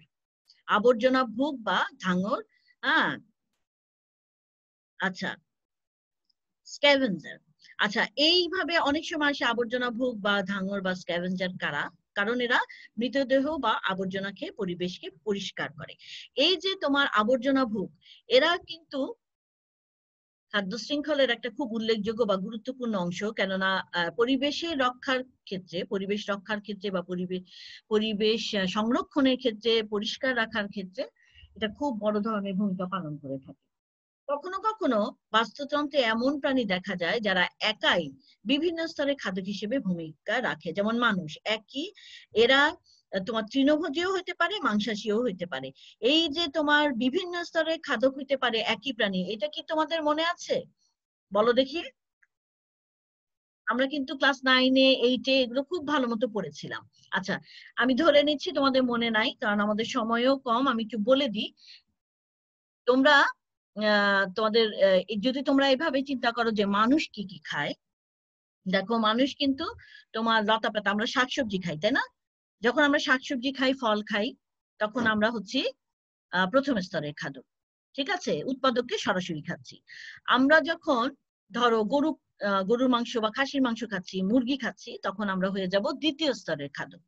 আবর্জনাভুক বা ধাঙর, হ্যাঁ, আচ্ছা, স্ক্যাভেঞ্জার। আচ্ছা, এইভাবে অনেক সময় আসে আবর্জনা ভোগ বা ধাঙর বা স্ক্যাভেঞ্জার কারা, কারণ এরা মৃতদেহ বা আবর্জনা খেয়ে পরিবেশকে পরিষ্কার করে। এই যে তোমার আবর্জনা ভোগ, এরা কিন্তু খাদ্য শৃঙ্খলের একটা খুব উল্লেখযোগ্য বা গুরুত্বপূর্ণ অংশ, কেননা পরিবেশ রক্ষার ক্ষেত্রে বা পরিবেশ সংরক্ষণের ক্ষেত্রে, পরিষ্কার রাখার ক্ষেত্রে এটা খুব বড় ধরনের ভূমিকা পালন করে থাকে। কখনো কখনো বাস্তুতন্ত্রে এমন প্রাণী দেখা যায় যারা একাই বিভিন্ন স্তরে খাদক হিসেবে ভূমিকা রাখে, যেমন মানুষ একই, এরা তোমার তৃণভোজীও হইতে পারে, মাংসাশীও হইতে পারে। এই যে তোমার বিভিন্ন স্তরে খাদক হইতে পারে একই প্রাণী, এটা কি তোমাদের মনে আছে বলো দেখি? আমরা কিন্তু ক্লাস 9-এ 8-এ এগুলো খুব ভালো মতো পড়েছিলাম। আচ্ছা, আমি ধরে নিচ্ছি তোমাদের মনে নাই, কারণ আমাদের সময়ও কম। আমি একটু বলে দিই, তোমরা তোমাদের যদি তোমরা এভাবে চিন্তা করো যে মানুষ কি কি খায়, দেখো মানুষ কিন্তু তোমার লতা পাতা, আমরা শাকসবজি খাই, তাই না? যখন আমরা শাকসবজি খাই, ফল খাই, তখন আমরা হচ্ছি প্রথম স্তরের খাদক, ঠিক আছে, উৎপাদককে সরাসরি খাচ্ছি। আমরা যখন ধরো গরুর মাংস বা খাসির মাংস খাচ্ছি, মুরগি খাচ্ছি, তখন আমরা হয়ে যাব দ্বিতীয় স্তরের খাদক,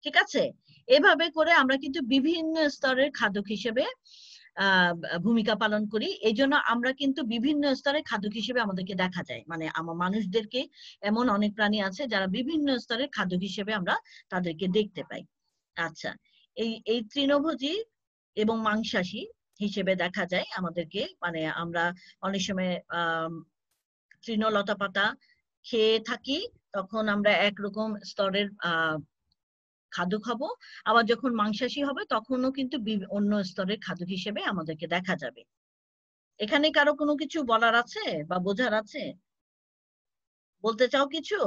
ঠিক আছে। এভাবে করে আমরা কিন্তু বিভিন্ন স্তরের খাদক হিসেবে ভূমিকা পালন করি। এই জন্য আমরা কিন্তু বিভিন্ন স্তরে খাদক হিসেবে আমাদেরকে দেখা যায়, মানে আমার মানুষদেরকে এমন অনেক প্রাণী আছে যারা বিভিন্ন স্তরের খাদক হিসেবে আমরা তাদেরকে দেখতে পাই। আচ্ছা, এই তৃণভোজী এবং মাংসাশী হিসেবে দেখা যায় আমাদেরকে, মানে আমরা অনেক সময় তৃণলতা পাতা খেয়ে থাকি, তখন আমরা একরকম স্তরের খাদ্য খাবো, আবার যখন মাংসাশী হবে তখনও কিন্তু অন্য স্তরের খাদ্য হিসেবে আমাদেরকে দেখা যাবে। এখানে কারো কোনো কিছু বলার আছে বা বোঝার আছে? বলতে চাও কিছু?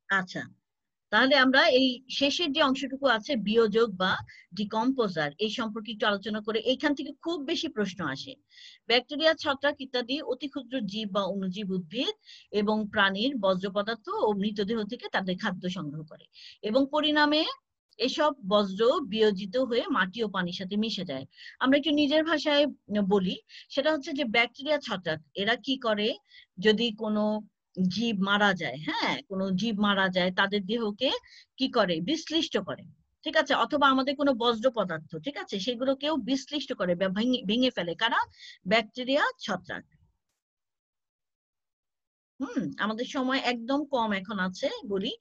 আচ্ছা, তাহলে আমরা এই শেষের যে অংশটুকু আছে বিয়োজক বা ডিকম্পোজার, এই সম্পর্কে একটু আলোচনা করে। এইখান থেকে খুব বেশি প্রশ্ন আসে। ব্যাকটেরিয়া, ছত্রাক ইত্যাদি অতি ক্ষুদ্র জীব বা অণুজীব উদ্ভিদ এবং প্রাণীর বর্জ্য পদার্থ ও মৃতদেহ থেকে তাদের খাদ্য সংগ্রহ করে এবং পরিণামে এসব বর্জ্য বিয়োজিত হয়ে মাটি ও পানির সাথে মিশে যায়। আমরা একটু নিজের ভাষায় বলি, সেটা হচ্ছে যে ব্যাকটেরিয়া, ছত্রাক এরা কি করে, যদি কোনো জীব মারা যায়, হ্যাঁ, কোনো জীব মারা যায়, তাদের দেহকে কি করে, বিশ্লিষ্ট করে, ঠিক আছে, অথবা আমাদের কোনো বর্জ্য পদার্থ, ঠিক আছে, সেগুলোকেও বিশ্লিষ্ট করে বা ভেঙে ফেলে। কারা? ব্যাকটেরিয়া, ছত্রাক। আমাদের সময় একদম কম এখন আছে, বলি।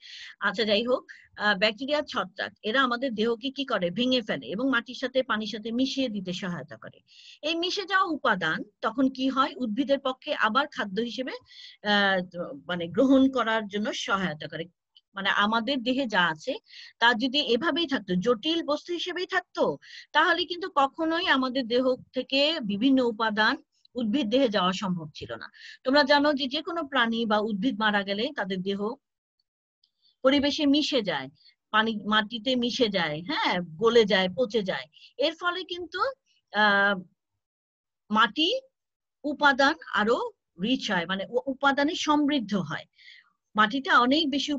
আচ্ছা, যাই হোক, ব্যাকটেরিয়া, ছত্রাক এরা আমাদের দেহকে কি করে, ভেঙে ফেলে এবং মাটির সাথে পানির সাথে মিশিয়ে দিতে সহায়তা করে। এই মিশে যাওয়া উপাদান তখন কি হয়, উদ্ভিদের পক্ষে আবার খাদ্য হিসেবে মানে গ্রহণ করার জন্য সহায়তা করে। মানে আমাদের দেহে যা আছে তা যদি এভাবেই থাকতো, জটিল বস্তু হিসেবেই থাকতো, তাহলে কিন্তু কখনোই আমাদের দেহ থেকে বিভিন্ন উপাদান উদ্ভিদ দেহে যাওয়া সম্ভব ছিল না। তোমরা জানো যে যে কোনো প্রাণী বা উদ্ভিদ মারা গেলে তাদের দেহ পরিবেশে মিশে যায়, মাটিতে মিশে যায়, হ্যাঁ, গলে যায়, পচে যায়। এর ফলে কিন্তু মাটি উপাদান আরো রিচ হয়, মানে উপাদানে সমৃদ্ধ হয়। মাটিতে অনেক বেশি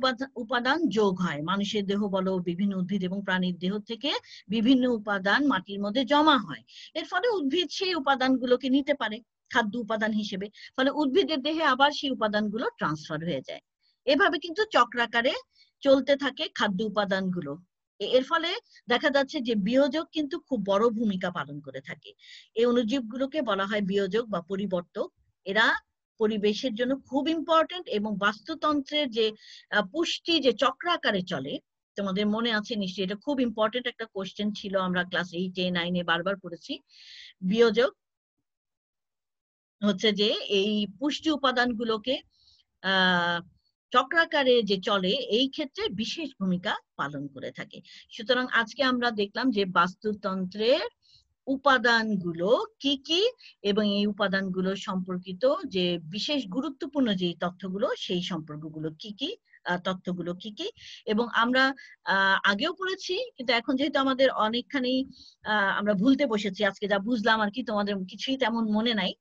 উপাদান যোগ হয়। মানুষের দেহ বলো, বিভিন্ন উদ্ভিদ এবং প্রাণীর দেহ থেকে বিভিন্ন উপাদান মাটির মধ্যে জমা হয়। এর ফলে উদ্ভিদ সেই উপাদানগুলোকে নিতে পারে খাদ্য উপাদান হিসেবে, ফলে উদ্ভিদের দেহে আবার সেই উপাদানগুলো ট্রান্সফার হয়ে যায়। এভাবে কিন্তু চক্রাকারে চলতে থাকে খাদ্য উপাদানগুলো। এর ফলে দেখা যাচ্ছে যে বিয়োজক কিন্তু খুব বড় ভূমিকা পালন করে থাকে। এই অণুজীবগুলোকে বলা হয় বিয়োজক বা পরিবর্তক। এরা পরিবেশের জন্য খুব ইম্পর্টেন্ট এবং বাস্তুতন্ত্রের যে পুষ্টি যে চক্রাকারে চলে, তোমাদের মনে আছে নিশ্চয়ই, এটা খুব ইম্পর্টেন্ট একটা কোশ্চেন ছিল, আমরা ক্লাস 8-এ 9-এ বারবার পড়েছি। বিয়োজক হচ্ছে যে এই পুষ্টি উপাদানগুলোকে চক্রাকারে যে চলে, এই ক্ষেত্রে বিশেষ ভূমিকা পালন করে থাকে। সুতরাং আজকে আমরা দেখলাম যে বাস্তুতন্ত্রের উপাদানগুলো কি কি এবং এই উপাদানগুলো সম্পর্কিত যে বিশেষ গুরুত্বপূর্ণ যে তথ্যগুলো, সেই সম্পর্কগুলো কি কি, তথ্যগুলো কি কি, এবং আমরা আগেও পড়েছি, কিন্তু এখন যেহেতু আমাদের অনেকখানি আমরা ভুলতে বসেছি, আজকে যা বুঝলাম আর কি, তোমাদের কিছুই তেমন মনে নাই,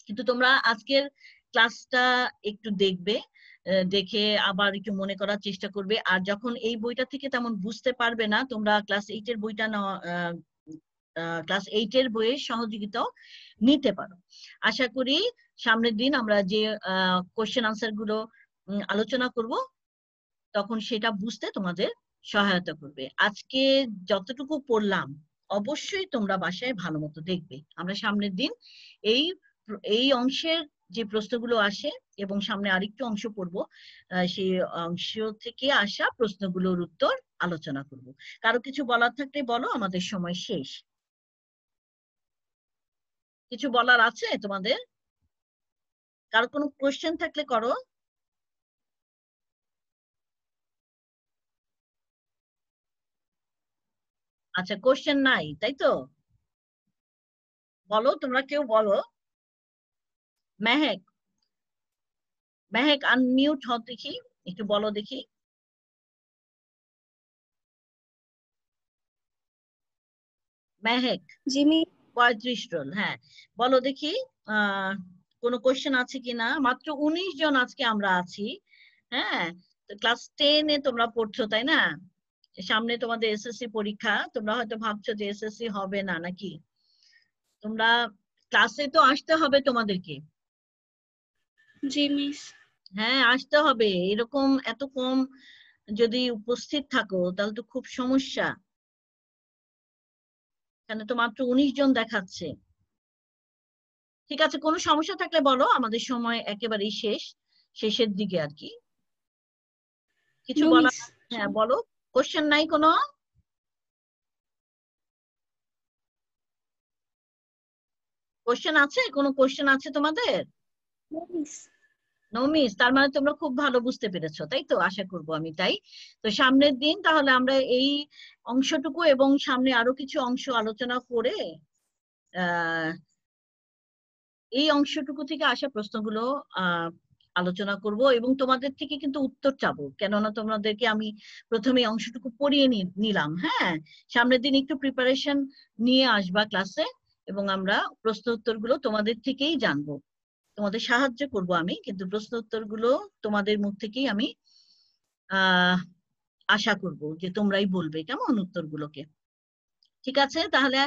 কিন্তু তোমরা আজকের ক্লাসটা একটু দেখবে, দেখে আবার একটু মনে করার চেষ্টা করবে। আর যখন এই বইটা থেকে তেমন বুঝতে পারবে না, তোমরা ক্লাস 8-এর বইটা ক্লাস 8-এর বইয়ের সহযোগিতাও নিতে পারো। আশা করি সামনের দিন আমরা যে কোশ্চেন আনসার গুলো আলোচনা করব, তখন সেটা বুঝতে তোমাদের সহায়তা করবে। আজকে যতটুকু পড়লাম অবশ্যই তোমরা বাসায় ভালো মতো দেখবে। আমরা সামনের দিন এই অংশের যে প্রশ্নগুলো আসে এবং সামনে আরেকটু অংশ পড়বো, সেই অংশ থেকে আসা প্রশ্নগুলোর উত্তর আলোচনা করব। কারো কিছু বলার থাকলে বলো, আমাদের সময় শেষ। কিছু বলার আছে তোমাদের? কারো কোনো কোশ্চেন থাকলে করো। আচ্ছা, কোশ্চেন নাই, তাই তো? বলো, তোমরা কেউ বলো। মেহেক, মেহেক আনমিউট হও দেখি, একটু বলো দেখি। মেহেক, জিমি 35 রোল, হ্যাঁ, বলো দেখি কোনো কোশ্চেন আছে কিনা। মাত্র 19 জন আজকে আমরা আছি, হ্যাঁ, ক্লাস 10-এ তোমরা পড়ছো, তাই না? সামনে তোমাদের এসএসসি পরীক্ষা, তোমরা হয়তো ভাবছো যে এসএসসি হবে না নাকি। তোমরা ক্লাসে তো আসতে হবে তোমাদেরকে। জি মিস। হ্যাঁ, আসতে হবে। এরকম এত কম যদি উপস্থিত থাকো তাহলে তো খুব সমস্যা। এখানে তো মাত্র 19 জন দেখাচ্ছে। ঠিক আছে, কোনো সমস্যা থাকলে বলো, আমাদের সময় একেবারেই শেষের দিকে আর কি। কিছু বলা? হ্যাঁ বলো, কোশ্চেন নাই কোনো? কোশ্চেন আছে? কোনো কোশ্চেন আছে তোমাদের? মিস। নো মিস, তার মানে তোমরা খুব ভালো বুঝতে পেরেছো, তাই তো? আশা করব আমি তাই। তো সামনের দিন তাহলে আমরা এই অংশটুকু এবং সামনে আরো কিছু অংশ আলোচনা করে আহ এই অংশটুকু থেকে আসা প্রশ্নগুলো আলোচনা করব এবং তোমাদের থেকে কিন্তু উত্তর চাবো, কেননা তোমাদেরকে আমি প্রথমে এই অংশটুকু পড়িয়ে নিলাম। হ্যাঁ, সামনের দিন একটু প্রিপারেশন নিয়ে আসবা ক্লাসে এবং আমরা প্রশ্ন উত্তরগুলো তোমাদের থেকেই জানবো। তোমাদের সাহায্য করব আমি, কিন্তু প্রশ্ন উত্তরগুলো তোমাদের মুখ থেকেই আমি আশা করব যে তোমরাই বলবে কেমন উত্তরগুলোকে। ঠিক আছে, তাহলে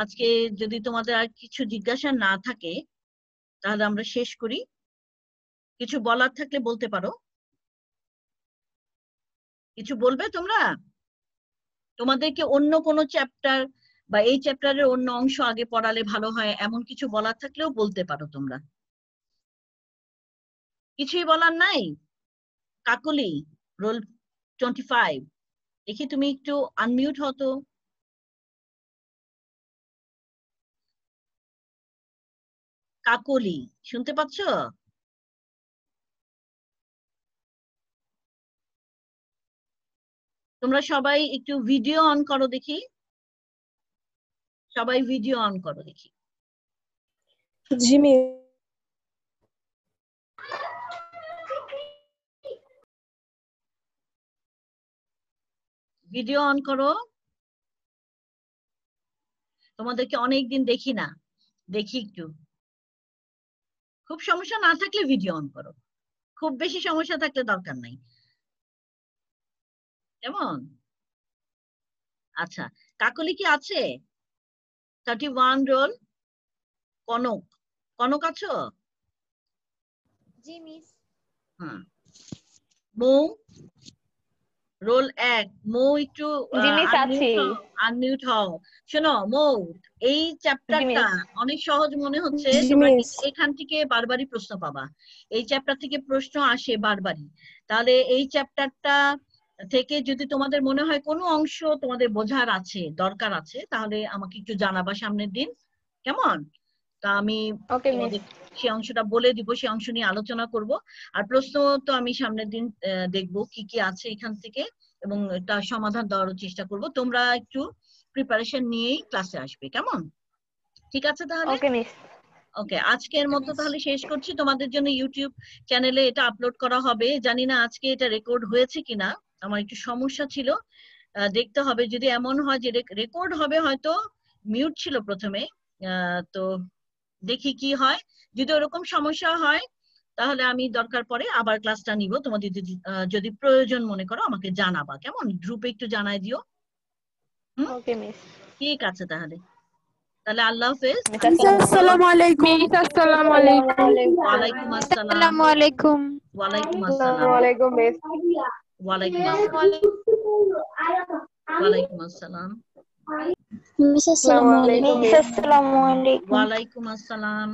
আজকে যদি তোমাদের আর কিছু জিজ্ঞাসা না থাকে তাহলে আমরা শেষ করি। কিছু বলার থাকলে বলতে পারো। কিছু বলবে তোমরা? তোমাদেরকে অন্য কোনো চ্যাপ্টার বা এই চ্যাপ্টারের অন্য অংশ আগে পড়ালে ভালো হয় এমন কিছু বলার থাকলেও বলতে পারো তোমরা। কিছুই বলার নাই? কাকলি, রোল 25, দেখি তুমি একটু আনমিউট হতো। কাকলি, শুনতে পাচ্ছ? তোমরা সবাই একটু ভিডিও অন করো দেখি। সবাই ভিডিও অন করো দেখি। জি মিস। ভিডিও অন করো। তোমাদেরকে অনেকদিন দেখি না, দেখি একটু। খুব সমস্যা না থাকলে ভিডিও অন করো, খুব বেশি সমস্যা থাকলে দরকার নাই। কেমন? আচ্ছা, কাকলি কি আছে? 31 রোল। কনক, কনক আছো? জি মিস। হ্যাঁ। মৌ, রোল 1। মৌ একটু জি মিস, আছি। আনমিউট হও। শোনো মৌ, এই জি চ্যাপ্টারটা মিস। অনেক সহজ মনে হচ্ছে, জি তোমরা মিস। কিন্তু এখান থেকে বারবারই প্রশ্ন পাবা। এই চ্যাপ্টার থেকে প্রশ্ন আসে বারবারই। তাহলে এই চ্যাপ্টারটা থেকে যদি তোমাদের মনে হয় কোনো অংশ তোমাদের বোঝার আছে, দরকার আছে, তাহলে আমাকে একটু জানাবা সামনের দিন। কেমন? তা আমি ওকে মিস। তোমাদের সেই অংশটা বলে দিব, সেই অংশ নিয়ে আলোচনা করব। আর প্রশ্ন তো আমি সামনের দিন দেখবো কি কি আছে এখান থেকে এবং তার সমাধান দেওয়ার চেষ্টা করব। তোমরা একটু প্রিপারেশন নিয়েই ক্লাসে আসবে, কেমন? ঠিক আছে তাহলে? ওকে মিস। ওকে, আজকের মতো তাহলে শেষ করছি। তোমাদের জন্য ইউটিউব চ্যানেলে এটা আপলোড করা হবে। জানি না আজকে এটা রেকর্ড হয়েছে কিনা, আমার একটু সমস্যা ছিল, দেখতে হবে। যদি এমন হয় যে রেকর্ড হবে, হয়তো মিউট ছিল প্রথমে, তো দেখি কি হয়। যদি ওরকম সমস্যা হয় তাহলে আমি দরকার পড়ে আবার ক্লাসটা নিব। তোমাদের যদি প্রয়োজন মনে করো আমাকে জানাবা, কেমন? গ্রুপে একটু জানাই দিও। ওকে মিস। ঠিক আছে তাহলে আল্লাহ হাফেজ। মিস, আসসালামু আলাইকুম। মিস আসসালামু আলাইকুম। ওয়ালাইকুম আসসালাম। আসসালামু আলাইকুম। ওয়ালাইকুম আসসালামু আসসালাম। আলাইকুম মিস। ওয়ালাইকুম আসসালামু আসসালাম। আলাইকুম। ওয়ালাইকুম আসসালাম। মিস আসসালামু আসসালামু আলাইকুম আলাইকুম। মিস। আসসালামু আলাইকুম। ওয়ালাইকুম আসসালাম।